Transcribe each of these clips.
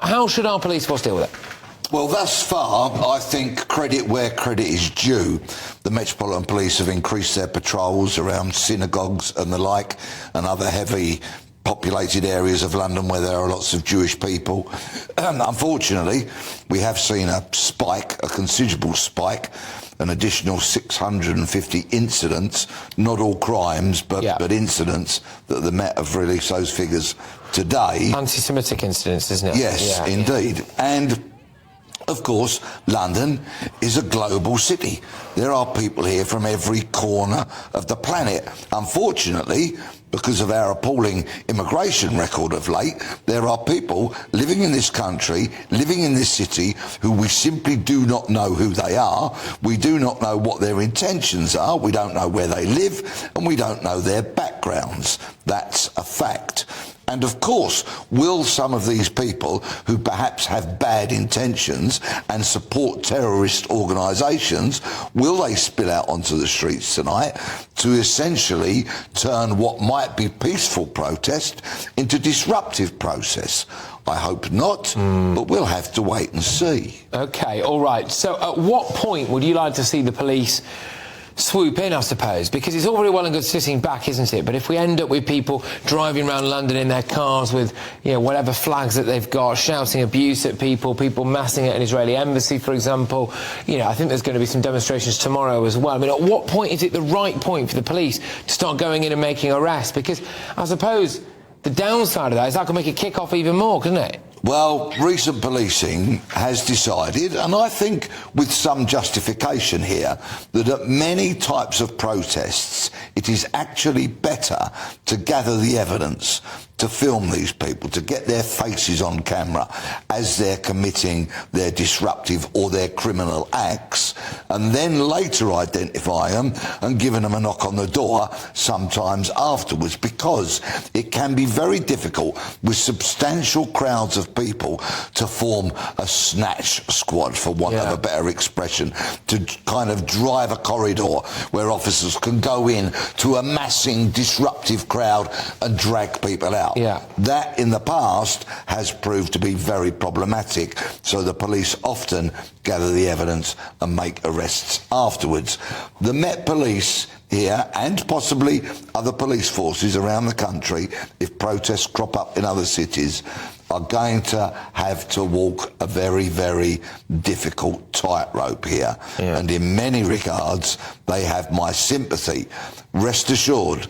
How should our police force deal with it? Well, thus far, I think credit where credit is due. The Metropolitan Police have increased their patrols around synagogues and the like, and other heavy populated areas of London where there are lots of Jewish people. Unfortunately, we have seen a considerable spike, an additional 650 incidents, not all crimes, but incidents, that the Met have released those figures today. Anti-Semitic incidents, isn't it? Yes, indeed. And of course, London is a global city. There are people here from every corner of the planet. Unfortunately, because of our appalling immigration record of late, there are people living in this country, living in this city, who we simply do not know who they are. We do not know what their intentions are. We don't know where they live, and we don't know their backgrounds. That's a fact. And of course, will some of these people who perhaps have bad intentions and support terrorist organisations, will they spill out onto the streets tonight to essentially turn what might be peaceful protest into disruptive process? I hope not, but we'll have to wait and see. OK, all right. So at what point would you like to see the police swoop in, I suppose? Because it's all very well and good sitting back, isn't it? But if we end up with people driving around London in their cars with, you know, whatever flags that they've got, shouting abuse at people massing at an Israeli embassy, for example, you know, I think there's going to be some demonstrations tomorrow as well. I mean, at what point is it the right point for the police to start going in and making arrests? Because I suppose the downside of that is that could make it kick off even more, couldn't it? Well, recent policing has decided, and I think with some justification here, that at many types of protests it is actually better to gather the evidence, to film these people, to get their faces on camera as they're committing their disruptive or their criminal acts, and then later identify them and giving them a knock on the door sometimes afterwards, because it can be very difficult with substantial crowds of people to form a snatch squad, for want of a better expression, to kind of drive a corridor where officers can go in to a massing disruptive crowd and drag people out. That in the past has proved to be very problematic, so the police often gather the evidence and make arrests afterwards. The Met Police here, and possibly other police forces around the country, if protests crop up in other cities, are going to have to walk a very, very difficult tightrope here. And in many regards, they have my sympathy. Rest assured,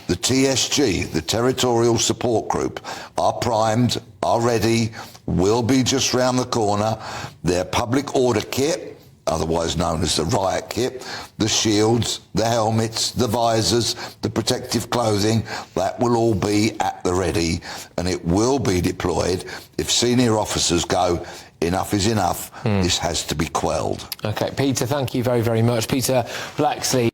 the TSG, the Territorial Support Group, are primed, are ready, will be just round the corner. Their public order kit, otherwise known as the riot kit, the shields, the helmets, the visors, the protective clothing, that will all be at the ready, and it will be deployed if senior officers go, enough is enough, this has to be quelled. OK, Peter, thank you very, very much. Peter Bleksley.